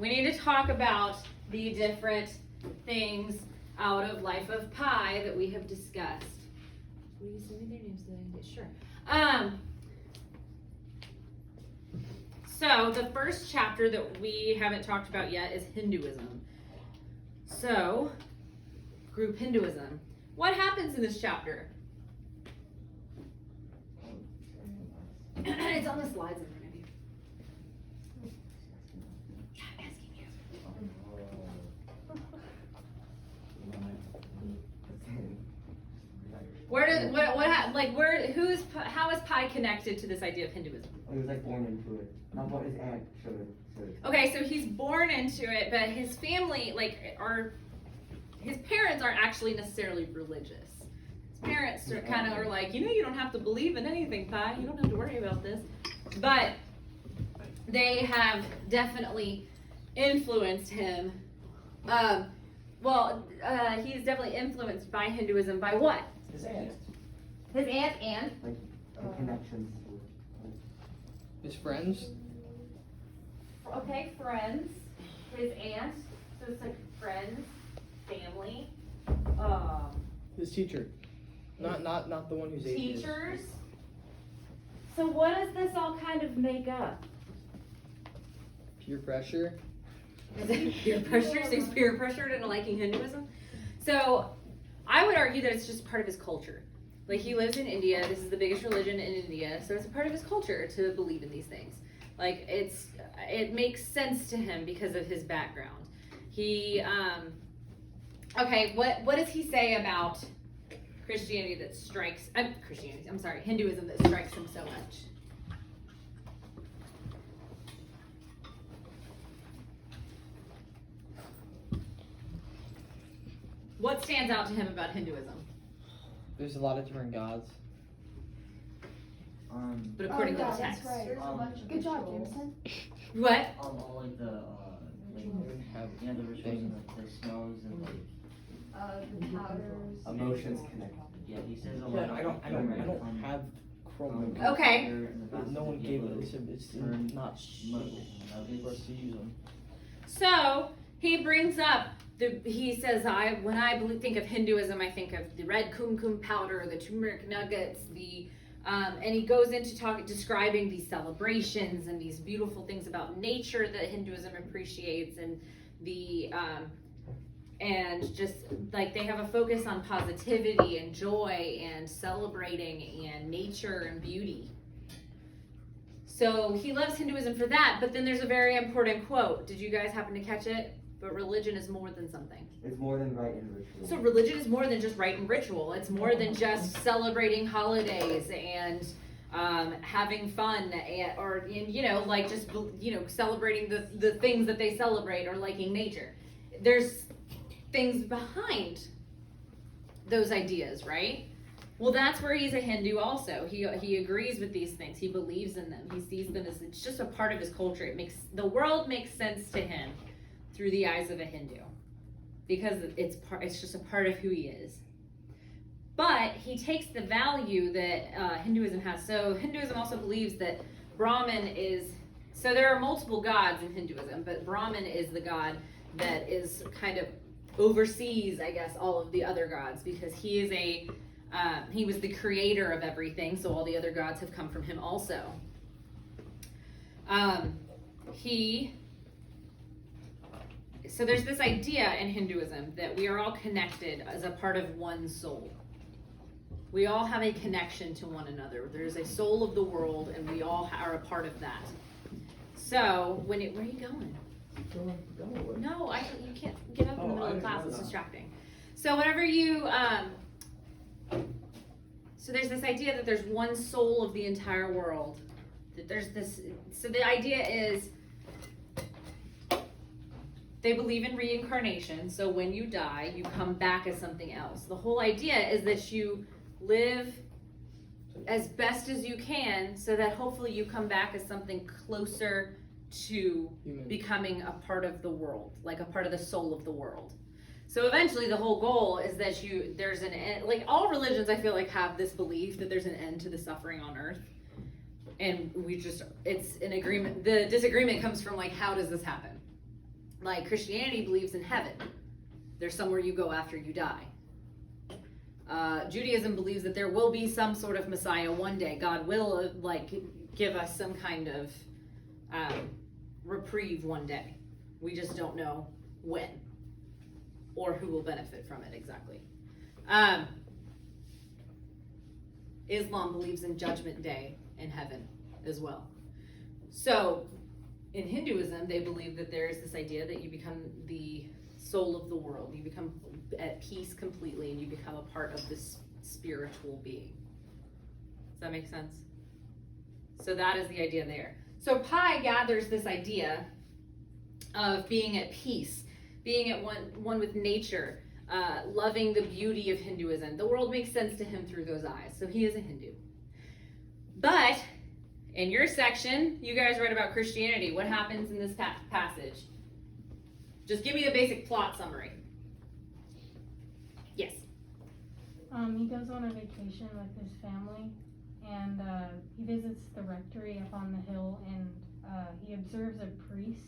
we need to talk about the different things out of Life of Pi that we have discussed. Will you send me their names? Sure. So the first chapter that we haven't talked about yet is Hinduism. So, group Hinduism. What happens in this chapter? It's on the slides in front of you. Yeah, I'm asking you. How is Pi connected to this idea of Hinduism? He was like born into it. Not what his aunt showed. Okay, so he's born into it, but his family, his parents aren't actually necessarily religious. His parents are kind of like, you don't have to believe in anything, Pi. You don't have to worry about this. But they have definitely influenced him. He's definitely influenced by Hinduism. By what? His aunt. His aunt and? Like connections. His friends? Okay, friends. His aunt. So it's like friends, family. His teacher. Not the one who's atheist. Teachers. So what does this all kind of make up? Peer pressure. Is it peer pressure? So he's peer pressured into liking Hinduism? So I would argue that it's just part of his culture. Like, he lives in India. This is the biggest religion in India. So it's a part of his culture to believe in these things. Like, it makes sense to him because of his background. He, what does he say about Hinduism that strikes him so much? What stands out to him about Hinduism? There's a lot of different gods. But according to the text. That's right. Good job, Jameson. What? All like the the rituals and the smells and The powders. Emotions connect. yeah, he says a Yeah, lot. I don't have Chrome. Okay. No one gave it. It's not for us to use them. So he brings up he says, when I think of Hinduism, I think of the red kumkum powder, the turmeric nuggets, and he goes into describing these celebrations and these beautiful things about nature that Hinduism appreciates, and and just like they have a focus on positivity and joy and celebrating and nature and beauty. So he loves Hinduism for that, but then there's a very important quote. Did you guys happen to catch it? But religion is more than something. It's more than rite and ritual. So religion is more than just rite and ritual. It's more than just celebrating holidays and having fun, celebrating the things that they celebrate or liking nature. There's things behind those ideas, right? Well, that's where he's a Hindu also. He agrees with these things. He believes in them. He sees them as it's just a part of his culture. The world makes sense to him through the eyes of a Hindu because it's just a part of who he is. But he takes the value that Hinduism has. So Hinduism also believes that Brahman is, so there are multiple gods in Hinduism, but Brahman is the god that is kind of oversees, I guess, all of the other gods because he is he was the creator of everything, so all the other gods have come from him also. So there's this idea in Hinduism that we are all connected as a part of one soul. We all have a connection to one another. There's a soul of the world, and we all are a part of that. So where are you going? No, you can't get up in the middle of class. It's distracting. So whenever you, so there's this idea that there's one soul of the entire world. That there's this. So the idea is they believe in reincarnation. So when you die, you come back as something else. The whole idea is that you live as best as you can, so that hopefully you come back as something closer to becoming a part of the world, like a part of the soul of the world. So eventually the whole goal is that there's an end, like all religions I feel like have this belief that there's an end to the suffering on earth. And it's an agreement. The disagreement comes from like, how does this happen? Like Christianity believes in heaven. There's somewhere you go after you die. Judaism believes that there will be some sort of Messiah one day. God will give us some kind of reprieve one day. We just don't know when or who will benefit from it exactly. Islam believes in Judgment Day in heaven as well. So in Hinduism, they believe that there is this idea that you become the soul of the world. You become at peace completely and you become a part of this spiritual being. Does that make sense? So that is the idea there. So Pi gathers this idea of being at peace, being at one with nature, loving the beauty of Hinduism. The world makes sense to him through those eyes. So he is a Hindu. But in your section, you guys read about Christianity. What happens in this passage? Just give me the basic plot summary. Yes. He goes on a vacation with his family, and he visits the rectory up on the hill, and he observes a priest,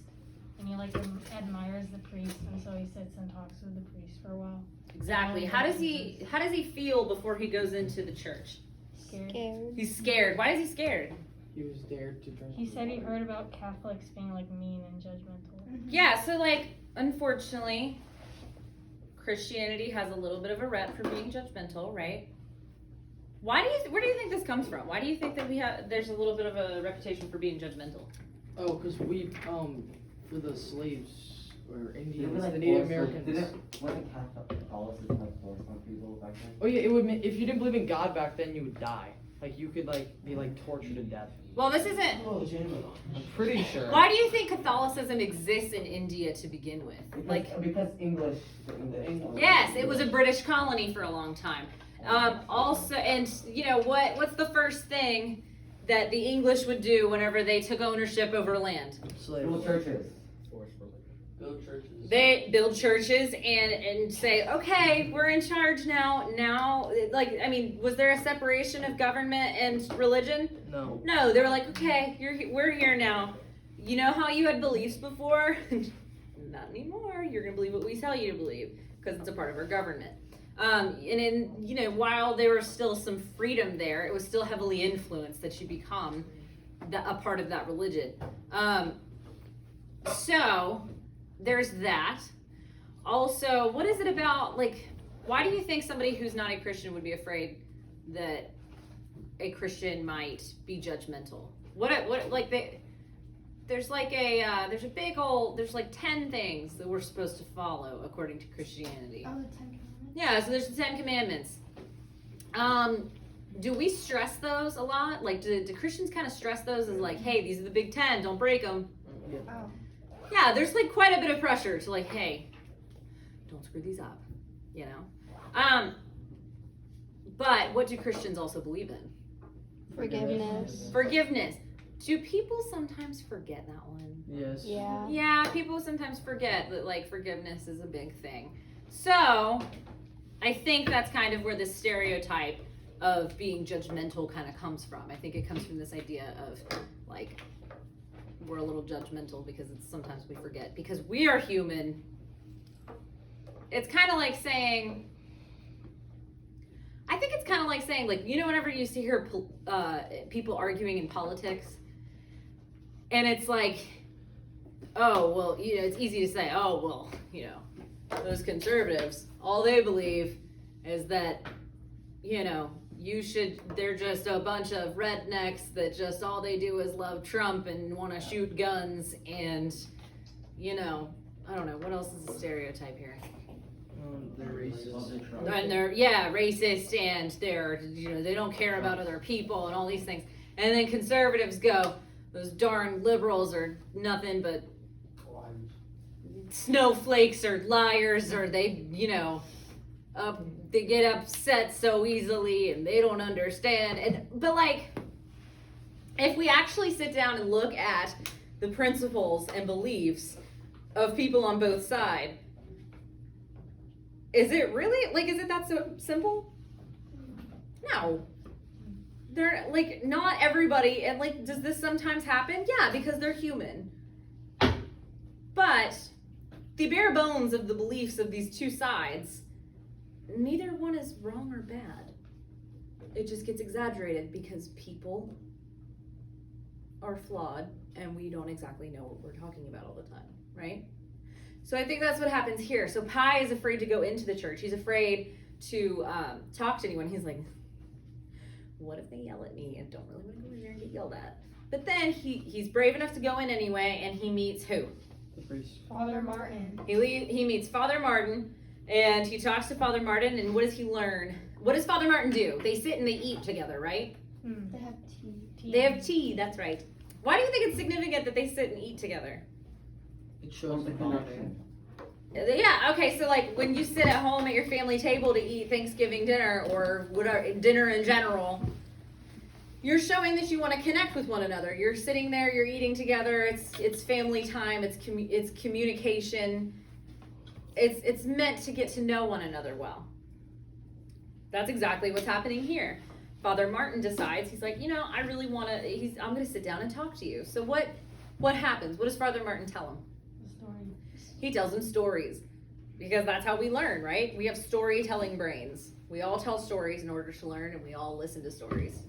and he admires the priest, and so he sits and talks with the priest for a while. Exactly. How does he feel before he goes into the church? Scared. He's scared. Why is he scared? He was dared to drink. He said he heard about Catholics being mean and judgmental. Yeah, so unfortunately, Christianity has a little bit of a rep for being judgmental, right? Where do you think this comes from? Why do you think that there's a little bit of a reputation for being judgmental? Oh, because for the slaves or Indians, Like the Native force, Americans. Wasn't Catholicism forced on people back then? Oh yeah, it would. If you didn't believe in God back then, you would die. You could be tortured to death. Well, this isn't. I'm pretty sure. Why do you think Catholicism exists in India to begin with? Because English. Yes, it was a British colony for a long time. Also, and what's the first thing that the English would do whenever they took ownership over land? Build churches. Build churches. They build churches and say, okay, we're in charge now. Now, was there a separation of government and religion? No. No, they were like, okay, we're here now. You know how you had beliefs before? Not anymore. You're gonna believe what we tell you to believe because it's a part of our government. While there was still some freedom there, it was still heavily influenced that you become a part of that religion. So there's that. Also, what is it about, why do you think somebody who's not a Christian would be afraid that a Christian might be judgmental? There's 10 things that we're supposed to follow according to Christianity. Oh, the 10 Commandments? Yeah, so there's the 10 Commandments. Do we stress those a lot? Do Christians kind of stress those as hey, these are the big 10, don't break them? Oh. Yeah, there's quite a bit of pressure to hey, don't screw these up, But what do Christians also believe in? Forgiveness. Do people sometimes forget that one? Yes. Yeah. Yeah, people sometimes forget that forgiveness is a big thing. So, I think that's kind of where the stereotype of being judgmental kind of comes from. I think it comes from this idea of we're a little judgmental because sometimes we forget because we are human. It's kind of like saying, whenever you see hear people arguing in politics, and it's oh, well, it's easy to say, oh, well, those conservatives, all they believe is that, they're just a bunch of rednecks that just all they do is love Trump and want to shoot guns and, I don't know, what else is a stereotype here? They're racist. And they're, racist and they're, they don't care about other people and all these things. And then conservatives go, those darn liberals are nothing but snowflakes or liars or they, they get upset so easily and they don't understand. But if we actually sit down and look at the principles and beliefs of people on both sides, is it really, is it that so simple? No. They're, not everybody, and, does this sometimes happen? Yeah, because they're human. But the bare bones of the beliefs of these two sides, neither one is wrong or bad. It just gets exaggerated because people are flawed and we don't exactly know what we're talking about all the time, right? So I think that's what happens here. So Pi is afraid to go into the church. He's afraid to talk to anyone. He's like, what if they yell at me? I don't really want to go in there and get yelled at. But then he's brave enough to go in anyway, and he meets who? The priest. Father Martin. He meets Father Martin, and he talks to Father Martin, and what does he learn? What does Father Martin do? They sit and they eat together, right? They have tea. They have tea, that's right. Why do you think it's significant that they sit and eat together? It shows the bonding. Yeah, okay, so like when you sit at home at your family table to eat Thanksgiving dinner or whatever, dinner in general, you're showing that you want to connect with one another. You're sitting there, you're eating together, it's family time, it's communication. It's meant to get to know one another well. That's exactly what's happening here. Father Martin decides, he's like, I really want to, I'm going to sit down and talk to you. So what happens? What does Father Martin tell him? He tells them stories, because that's how we learn, right? We have storytelling brains. We all tell stories in order to learn, and we all listen to stories.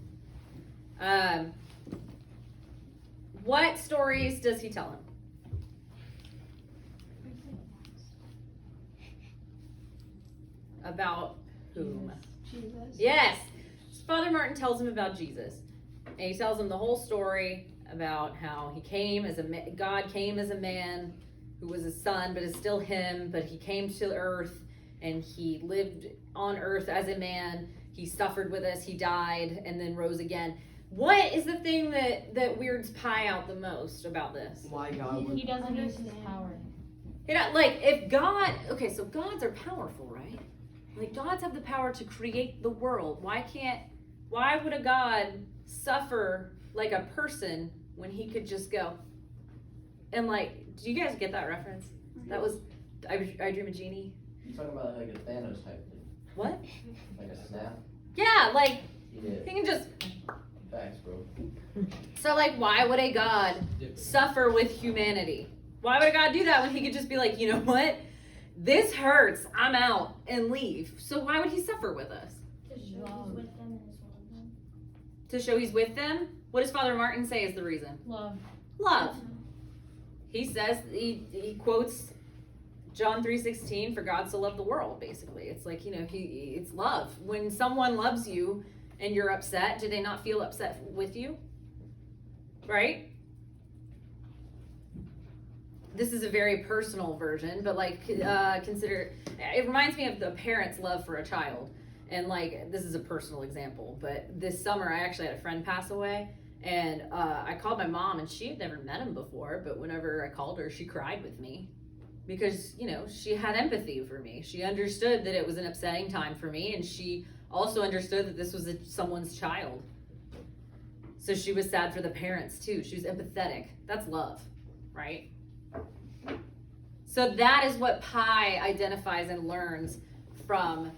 What stories does he tell him? About whom? Jesus. Yes. Father Martin tells him about Jesus, and he tells him the whole story about how he came as God came as a man who was his son, but is still him, but he came to earth and he lived on earth as a man. He suffered with us, he died, and then rose again. What is the thing that weirds Pi out the most about this? Why God would... He doesn't use his power. Like if God, okay, so gods are powerful, right? Like gods have the power to create the world. Why would a god suffer like a person when he could just go? And like, do you guys get that reference? That was I Dream of Jeannie. You talking about like a Thanos type thing? What? Like a snap? Yeah, like Yeah. he can just. Facts, bro. So like, why would a god suffer with humanity? Why would a god do that when he could just be like, you know what? This hurts. I'm out and leave. So why would he suffer with us? To show he's with them. What does Father Martin say is the reason? Love. Love. He says he quotes John 3:16, for God so loved the world, basically. It's like, it's love. When someone loves you and you're upset, do they not feel upset with you? Right? This is a very personal version, but consider, it reminds me of the parent's love for a child. And like, this is a personal example, but this summer I actually had a friend pass away, and I called my mom, and she had never met him before, but whenever I called her, she cried with me because, she had empathy for me. She understood that it was an upsetting time for me, and she also understood that this was someone's child. So she was sad for the parents too. She was empathetic. That's love, right? So that is what Pi identifies and learns from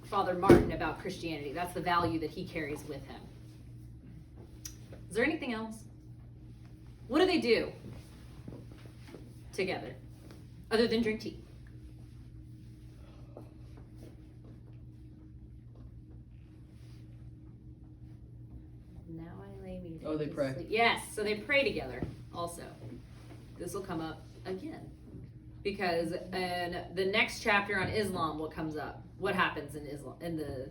Father Martin about Christianity. That's the value that he carries with him. Is there anything else? What do they do together other than drink tea? Now I lay me Oh, they to pray. sleep. Yes, so they pray together also. This will come up again. Because in the next chapter on Islam, what comes up? What happens in Islam, in the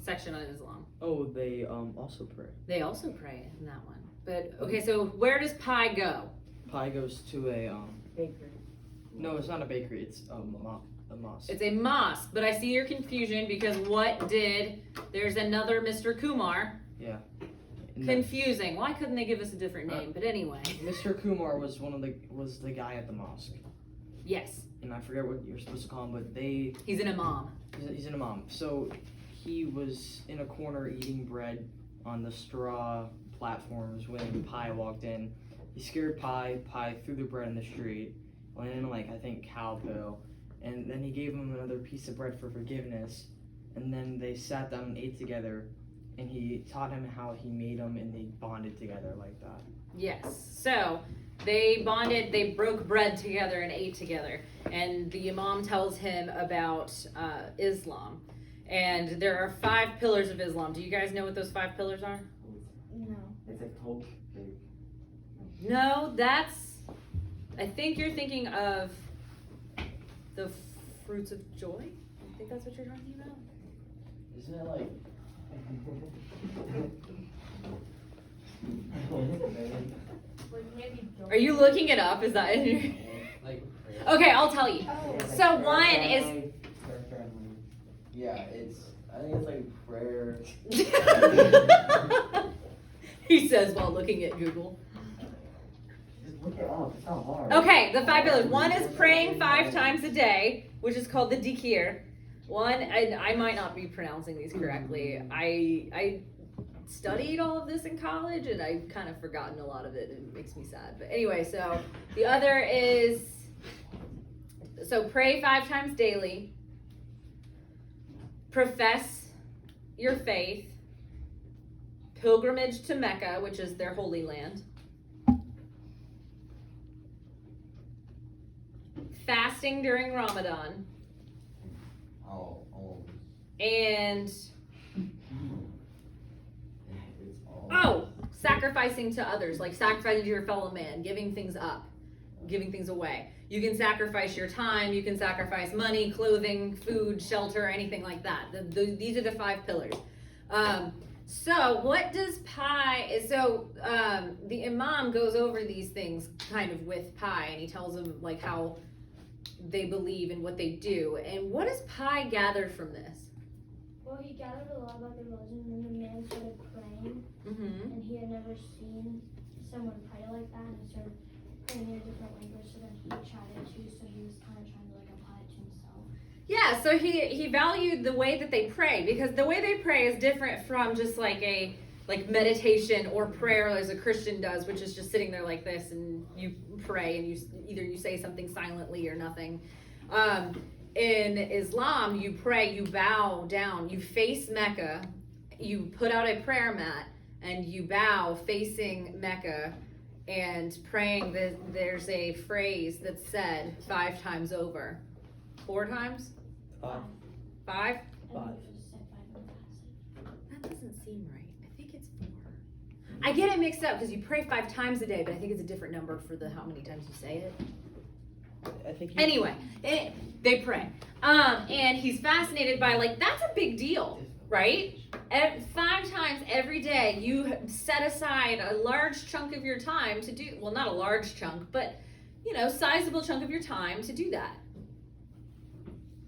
section on Islam? Oh, they also pray. They also pray in that one. But okay, so where does Pi go? Pi goes to a Bakery. No, it's not a bakery. It's a mosque. It's a mosque, but I see your confusion because there's another Mr. Kumar. Yeah. Confusing. Why couldn't they give us a different name? But anyway. Mr. Kumar was the guy at the mosque. Yes. And I forget what you're supposed to call him, but He's an imam. he's an imam. So he was in a corner eating bread on the straw platforms when Pi walked in. He scared Pi. Pi threw the bread in the street, landed in I think Calville, and then he gave him another piece of bread for forgiveness. And then they sat down and ate together, and he taught him how he made them, and they bonded together like that. Yes. So They bonded, they broke bread together and ate together. And the Imam tells him about Islam. And there are 5 pillars of Islam. Do you guys know what those 5 pillars are? No. It's like hope. No, I think you're thinking of the fruits of joy. I think that's what you're talking about. Isn't it like Like maybe Are you looking it up? Is that in your... like prayer? Okay, I'll tell you. Oh. It's like So prayer one family, prayer family. Yeah, I think it's like prayer. He says while looking at Google. Just look it up. It's not hard. Okay, the 5 pillars. One is praying 5 times a day, which is called the dhikr. One, and I might not be pronouncing these correctly. I studied all of this in college, and I've kind of forgotten a lot of it. It makes me sad. But anyway, so the other is, so pray 5 times daily. Profess your faith. Pilgrimage to Mecca, which is their holy land. Fasting during Ramadan. Oh. And It's all. sacrificing to others, like sacrificing to your fellow man, giving things up, giving things away. You can sacrifice your time, you can sacrifice money, clothing, food, shelter, anything like that. These are the 5 pillars. So what does the Imam goes over these things kind of with Pi, and he tells him like how they believe and what they do. And what does Pi gather from this? Well, he gathered a lot about the religion, and then the man started praying, Mm-hmm. and he had never seen someone pray like that, and he started praying in a different language, so then he tried it too, so he was kind of trying to like apply it to himself. Yeah, so he valued the way that they pray, because the way they pray is different from just like a meditation or prayer as a Christian does, which is just sitting there like this and you pray and you say something silently or nothing. In Islam, you pray, you bow down, you face Mecca, you put out a prayer mat and you bow facing Mecca and praying that there's a phrase that's said 5 times over. 4 times? 5. 5? And Five. he just said 5 and fasted. That doesn't seem right. I think it's 4. I get it mixed up because you pray 5 times a day, but I think it's a different number for how many times you say it. I think. Anyway, they pray. And he's fascinated by that's a big deal, right? 5 times every day, you set aside a large chunk of your time to do, well, not a large chunk, but, sizable chunk of your time to do that.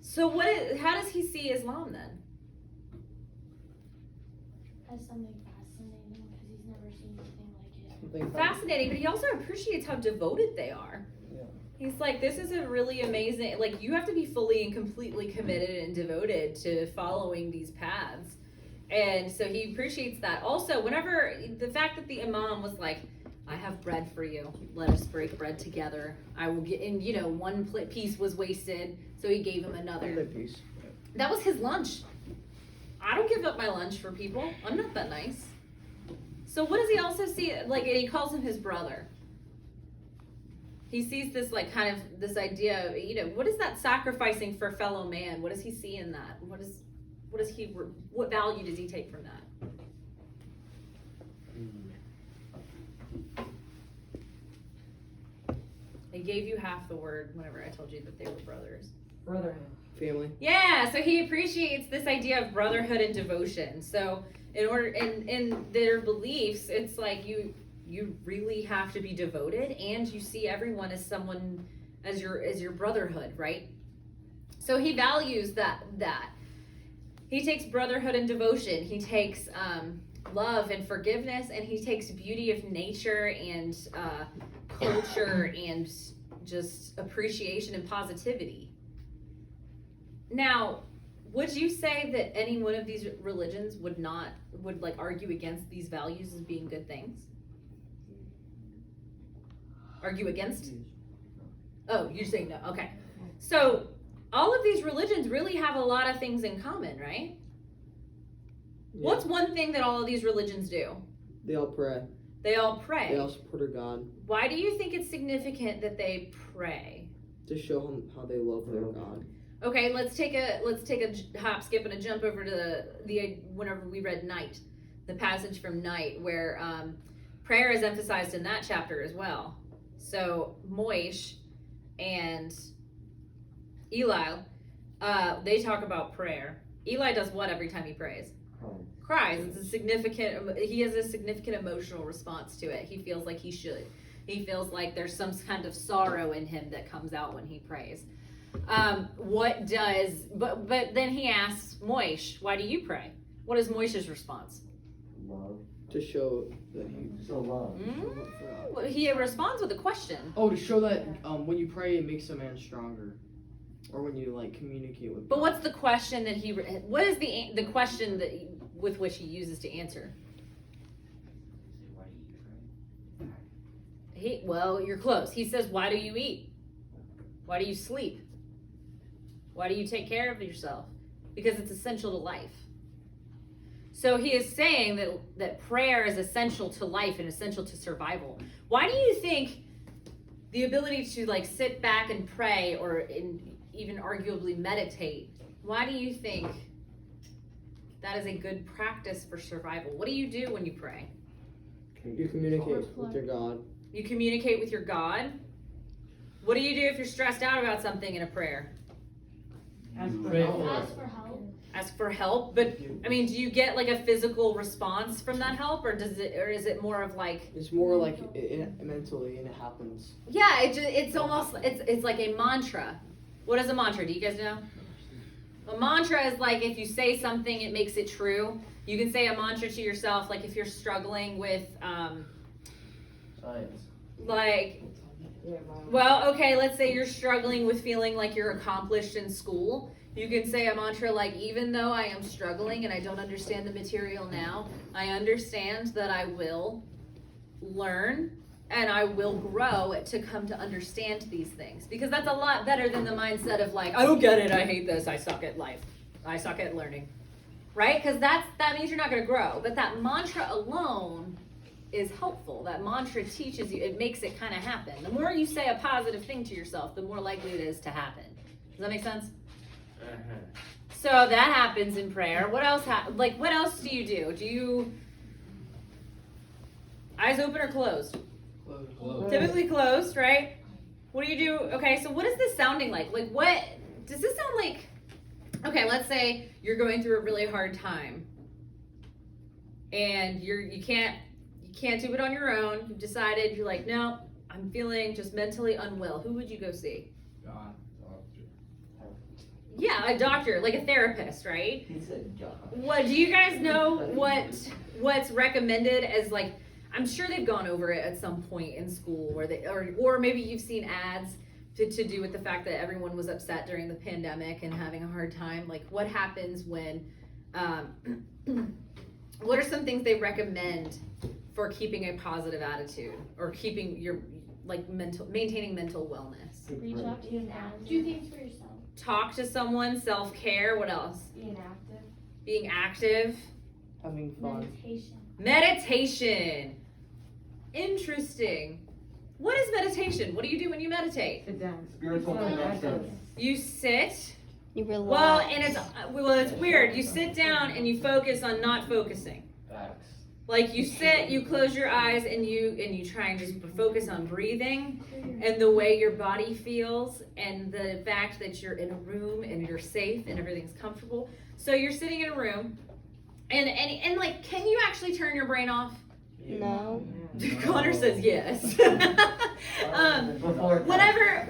So how does he see Islam then? As something fascinating, because he's never seen anything like it. Fascinating, but he also appreciates how devoted they are. Yeah. He's like, this is a really amazing, you have to be fully and completely committed and devoted to following these paths. And so he appreciates that. Also, the fact that the Imam was like, I have bread for you. Let us break bread together. I will get, and one piece was wasted, so he gave him another. Piece. That was his lunch. I don't give up my lunch for people. I'm not that nice. So what does he also see? And he calls him his brother. He sees this kind of this idea of, what is that sacrificing for fellow man? What does he see in that? What value does he take from that? I gave you half the word whenever I told you that they were brothers. Brotherhood. Family. Yeah, so he appreciates this idea of brotherhood and devotion. So in their beliefs, it's like you really have to be devoted, and you see everyone as someone as your brotherhood, right? So he values that. He takes brotherhood and devotion. He takes love and forgiveness, and he takes beauty of nature and culture and just appreciation and positivity. Now, would you say that any one of these religions would argue against these values as being good things? Argue against? Oh, you're saying no. Okay. So all of these religions really have a lot of things in common, right? Yeah. What's one thing that all of these religions do? They all pray. They all pray. They all supported God Why do you think it's significant that they pray? to show them how they love their God. Okay, let's take a hop, skip, and a jump over to the whenever we read Night, the passage from Night where prayer is emphasized in that chapter as well. So Moish and Eli, they talk about prayer. Eli does what every time he prays? Cries. It's a significant. He has a significant emotional response to it. He feels like he should. He feels like there's some kind of sorrow in him that comes out when he prays. But then he asks Moish, why do you pray? What is Moish's response? Love. To show that he. So love. Well, he responds with a question. Oh, to show that when you pray, it makes a man stronger, or when you like communicate with. But God. what's the question that what is the question with which he uses to answer? Why do you pray? Well, you're close. He says, why do you eat? Why do you sleep? Why do you take care of yourself? Because it's essential to life. So he is saying that prayer is essential to life and essential to survival. Why do you think the ability to like sit back and pray or even arguably meditate, why do you think that is a good practice for survival? What do you do when you pray? You communicate with your God. You communicate with your God. What do you do if you're stressed out about something in a prayer? Ask for help. Ask for help. But I mean, do you get like a physical response from that help, or is it more of like? It's more like mentally, and it happens. Yeah, it's almost it's like a mantra. What is a mantra? Do you guys know? A mantra is like if you say something, it makes it true. You can say a mantra to yourself, like if you're struggling with Science. like. Well, okay, let's say you're struggling with feeling like you're accomplished in school. You can say a mantra like, even though I am struggling and I don't understand the material now, I understand that I will learn and I will grow to come to understand these things. Because that's a lot better than the mindset of like, I don't get it, I hate this, I suck at life, I suck at learning. Right? Because that means you're not going to grow. But that mantra alone is helpful. That mantra teaches you, it makes it kind of happen. The more you say a positive thing to yourself, the more likely it is to happen. Does that make sense? So that happens in prayer. What else? What else do you do? Do you eyes open or closed? Close. Typically closed, right? What do you do? Okay, so what is this sounding like? Like, what does this sound like? Okay, let's say you're going through a really hard time, and you can't do it on your own. You've decided, you're like, no, I'm feeling just mentally unwell. Who would you go see? God. Yeah, a doctor, like a therapist, right? He said God. What do you guys know? What's recommended as like? I'm sure they've gone over it at some point in school, where or maybe you've seen ads to do with the fact that everyone was upset during the pandemic and having a hard time. Like, what happens when? What are some things they recommend for keeping a positive attitude or keeping your maintaining mental wellness? Reach out to your friends. Do things for yourself. Talk to someone, self-care, what else? Being active. Having fun. Meditation. Interesting. What is meditation? What do you do when you meditate? Sit down. Spiritual connection. You sit. You relax. Well, and it's weird. You sit down and you focus on not focusing. Facts. Like you sit, you close your eyes, and you try and just focus on breathing and the way your body feels and the fact that you're in a room and you're safe and everything's comfortable. So you're sitting in a room, and like, can you actually turn your brain off? No. Connor says yes.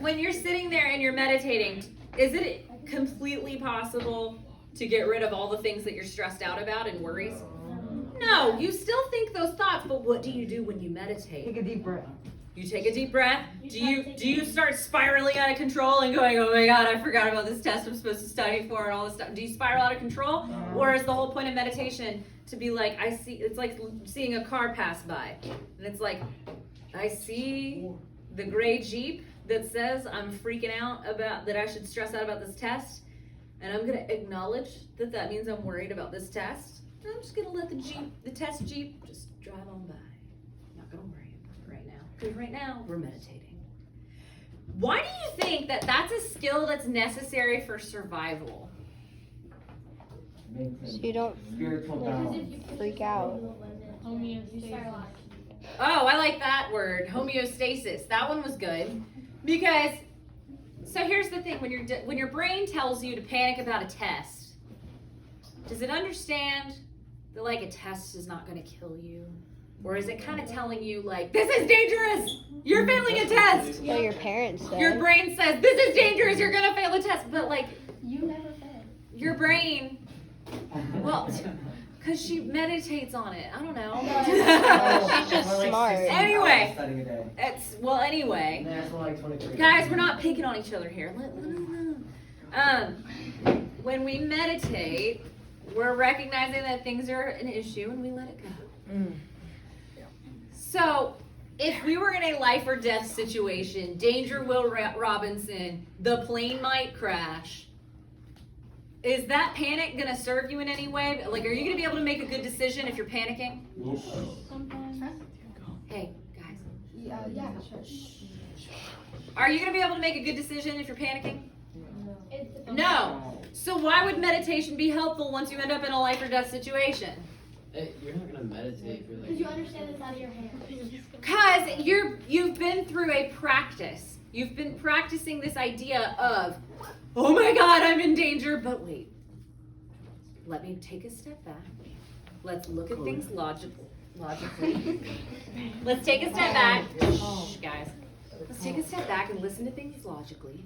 When you're sitting there and you're meditating, is it completely possible to get rid of all the things that you're stressed out about and worries? No, you still think those thoughts, but what do you do when you meditate? Take a deep breath. You take a deep breath. Do you start spiraling out of control and going, oh my God, I forgot about this test I'm supposed to study for and all this stuff? Do you spiral out of control? Or is the whole point of meditation to be like, it's like seeing a car pass by. And it's like, I see the gray Jeep that says I'm freaking out about that I should stress out about this test. And I'm going to acknowledge that means I'm worried about this test. And I'm just going to let the test Jeep just drive on by. I'm not Because right now, we're meditating. Why do you think that that's a skill that's necessary for survival? Maintain So you don't spiritual Because balance. if you push freak yourself out. to the limit, Homeostasis. you start lost. Oh, I like that word, homeostasis. That one was good. Because, so here's the thing, when your brain tells you to panic about a test, does it understand that like a test is not going to kill you? Or is it kind of telling you like, this is dangerous, you're failing a test? Well, your parents said. Your brain says, this is dangerous, you're going to fail a test. But like, You never fail. your brain, well, because she meditates on it. I don't know. She's just Or like smart. 16 Anyway. hours studying a day. Anyway. And that's like 23. Guys, we're not picking on each other here. When we meditate, we're recognizing that things are an issue and we let it go. So, if we were in a life or death situation, danger Will Robinson, the plane might crash, is that panic going to serve you in any way? Like, are you going to be able to make a good decision if you're panicking? Sometimes. Hey, guys. Yeah, sure. Are you going to be able to make a good decision if you're panicking? It depends. No. So why would meditation be helpful once you end up in a life or death situation? Hey, you're not gonna meditate if you're Because you like. understand it's out of your hands. Because you've been through a practice. You've been practicing this idea of, oh my God, I'm in danger. But wait, let me take a step back. Let's look at things logically. Let's take a step back. Shh, guys. Let's take a step back and listen to things logically.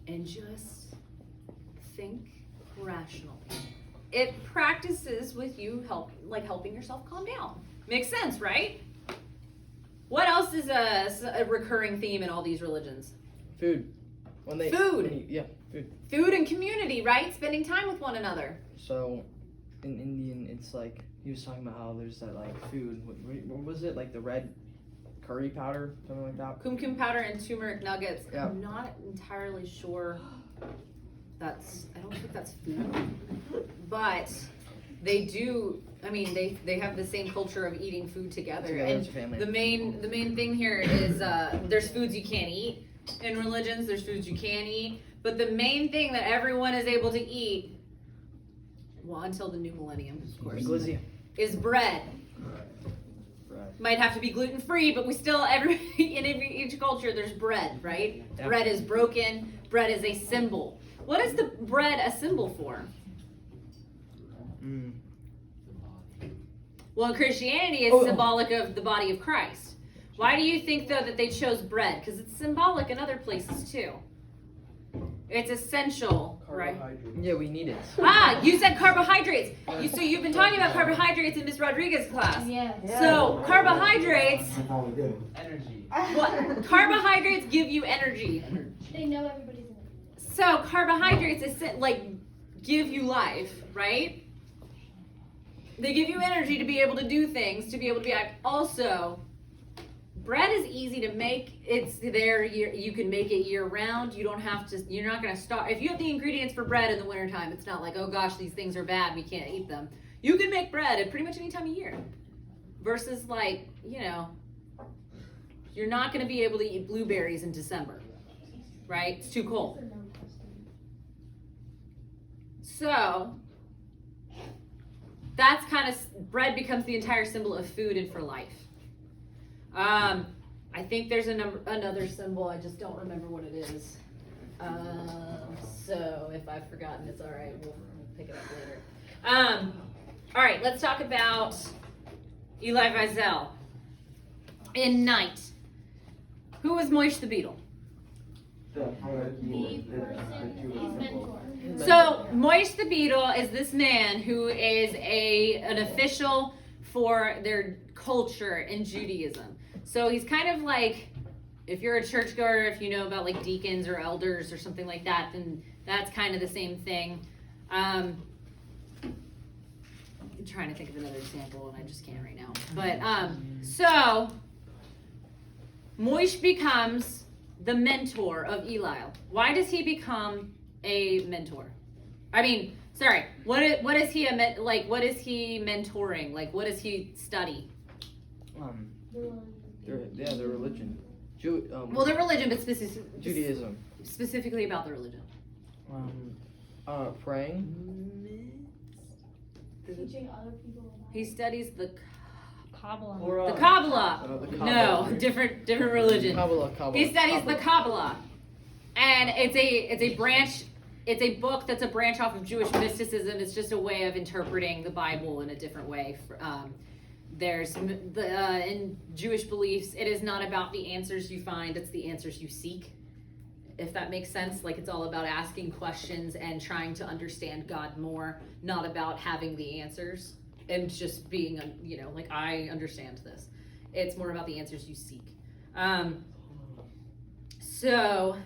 And just think rationally. It practices with you helping yourself calm down. Makes sense, right? What else is a recurring theme in all these religions? Food. Food. Food. Food and community, right? Spending time with one another. So, in Indian, it's like he was talking about how there's that like food. What was it? Like the red curry powder, something like that. Kumkum powder and turmeric nuggets. Yeah. I'm not entirely sure. I don't think that's food, but they do. I mean, they have the same culture of eating food together. Together And as a family. the main thing here is there's foods you can't eat in religions. There's foods you can eat, but the main thing that everyone is able to eat, well, until the new millennium, of course, Glizzy. is bread. Right. Might have to be gluten free, but we still each culture there's bread, right? Yeah. Bread is broken. Bread is a symbol. What is the bread a symbol for? Well, in Christianity, it's symbolic of the body of Christ. Why do you think though that they chose bread? Because it's symbolic in other places too. It's essential, right? Yeah, we need it. Ah, you said carbohydrates. So you've been talking about carbohydrates in Miss Rodriguez's class. Yes. So carbohydrates. That's all we do. Energy. What? Carbohydrates give you energy. They know everybody's in it. So carbohydrates is give you life, right? They give you energy to be able to do things, to be able to be active. Also, bread is easy to make. It's there. You can make it year round. You don't have to. You're not going to start. If you have the ingredients for bread in the wintertime, it's not like, oh gosh, these things are bad. We can't eat them. You can make bread at pretty much any time of year. Versus like, you're not going to be able to eat blueberries in December, right? It's too cold. So that's bread becomes the entire symbol of food and for life. I think there's another symbol. I just don't remember what it is. So if I've forgotten, it's all right. We'll pick it up later. All right, let's talk about Elie Wiesel. In Night, who was Moish the Beetle? The hierarchy The person, his mentor. So Moish the Beetle is this man who is an official for their culture in Judaism. So he's kind of like, if you're a churchgoer, if you know about like deacons or elders or something like that, then that's kind of the same thing. I'm trying to think of another example and I just can't right now. But so Moish becomes the mentor of Eli. Why does he become a mentor? I mean, sorry. What is he What is he mentoring? Like, what does he study? Their religion. Well, their religion, but Judaism. specifically about the religion. Praying. Teaching other people about He studies the Kabbalah. the Kabbalah. The No, Kabbalah. different religion. Kabbalah. He studies the Kabbalah, and it's a branch. It's a book that's a branch off of Jewish mysticism. It's just a way of interpreting the Bible in a different way. There's in Jewish beliefs, it is not about the answers you find; it's the answers you seek. If that makes sense, like it's all about asking questions and trying to understand God more, not about having the answers and just being, like I understand this. It's more about the answers you seek. So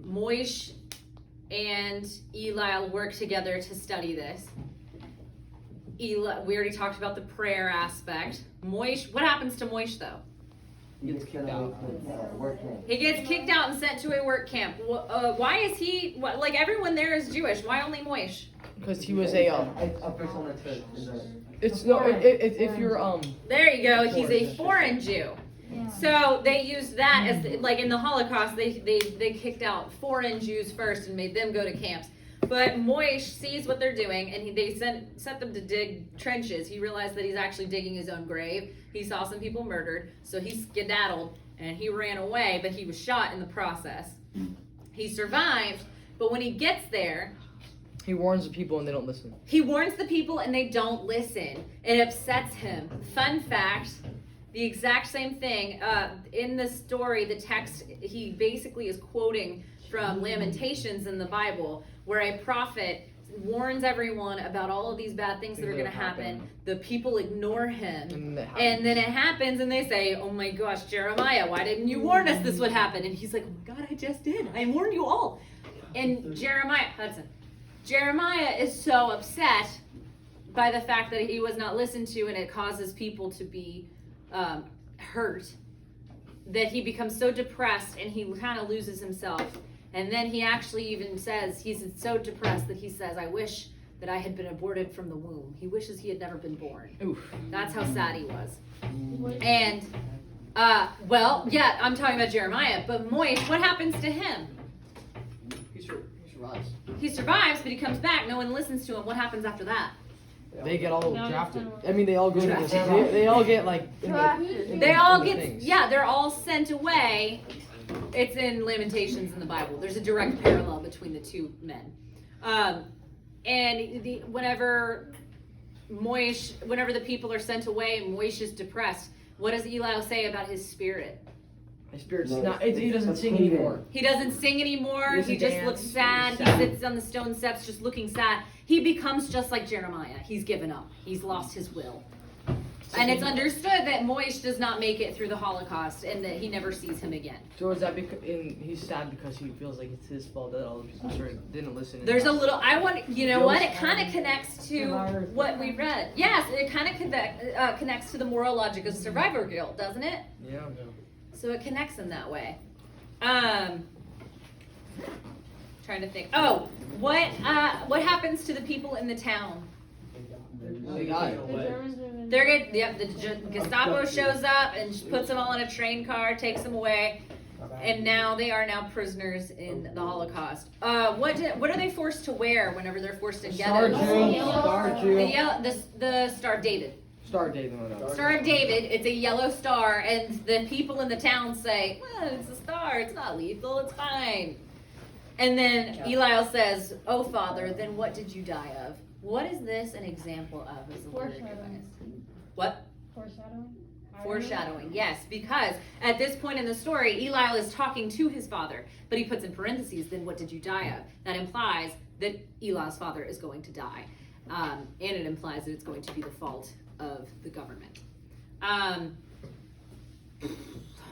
Moish and Eli work together to study this. Eli, we already talked about the prayer aspect. Moish, what happens to Moish though? He gets kicked out. Work camp. He gets kicked out and sent to a work camp. Why is he, like everyone there is Jewish, why only Moish? Because he was a persona to It's no. If you're There you go, he's a foreign Jew. Yeah. So they used that as, like in the Holocaust, they kicked out foreign Jews first and made them go to camps. But Moish sees what they're doing, and they sent them to dig trenches. He realized that he's actually digging his own grave. He saw some people murdered, so he skedaddled, and he ran away, but he was shot in the process. He survived, but when he gets there, he warns the people and they don't listen. he warns the people, and they don't listen. It upsets him. Fun fact, the exact same thing. In the story, the text, he basically is quoting from Lamentations in the Bible, where a prophet warns everyone about all of these bad things that are going to happen. The people ignore him. And then it happens and they say, oh my gosh, Jeremiah, why didn't you warn us this would happen? And he's like, oh my God, I just did. I warned you all. And Jeremiah is so upset by the fact that he was not listened to, and it causes people to be hurt, that he becomes so depressed and he kind of loses himself. And then he actually even says, he's so depressed that he says, I wish that I had been aborted from the womb. He wishes he had never been born. Oof. That's how sad he was. And, I'm talking about Jeremiah, but Moish, what happens to him? He survives. He survives, but he comes back. No one listens to him. What happens after that? They get all No, drafted. no. I mean, they all go to this. They all get like. They all get, things. they're all sent away. It's in Lamentations in the Bible. There's a direct parallel between the two men. Whenever the people are sent away, Moish is depressed. What does Eli say about his spirit? My spirit's not. He doesn't sing anymore. He doesn't sing anymore. He doesn't He just dance. looks sad. He's He sad. sits on the stone steps just looking sad. He becomes just like Jeremiah. He's given up. He's lost his will. And it's understood that Moish does not make it through the Holocaust and that he never sees him again. So is that because he's sad because he feels like it's his fault that all the people didn't listen? There's a little, it kind of connects to what we read. Yes, it kind of connects to the moral logic of survivor guilt, doesn't it? Yeah. So it connects in that way. Trying to think. Oh, what happens to the people in the town? They got it. The Gestapo shows up and puts them all in a train car, takes them away, and now they are prisoners in the Holocaust. What are they forced to wear whenever they're forced in ghettos? The Star of David. Star of David. Star of David. It's a yellow star, and the people in the town say, well, it's a star. It's not lethal. It's fine. And then Eliel says, "Oh, Father, then what did you die of?" What is this an example of as a lyric device? What? Foreshadowing? Foreshadowing, yes, because at this point in the story, Eliel is talking to his father, but he puts in parentheses, then what did you die of? That implies that Eli's father is going to die. And it implies that it's going to be the fault of the government. I'm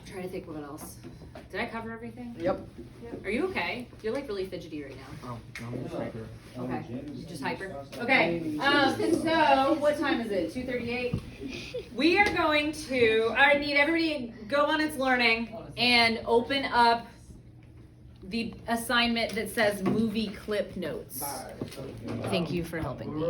trying to think what else. Did I cover everything? Yep. Are you okay? You're like really fidgety right now. Oh, I'm just hyper. Okay. You just hyper? Okay. So what time is it? 2:38? We are going to, I need everybody to go on It's Learning and open up the assignment that says movie clip notes. Thank you for helping me.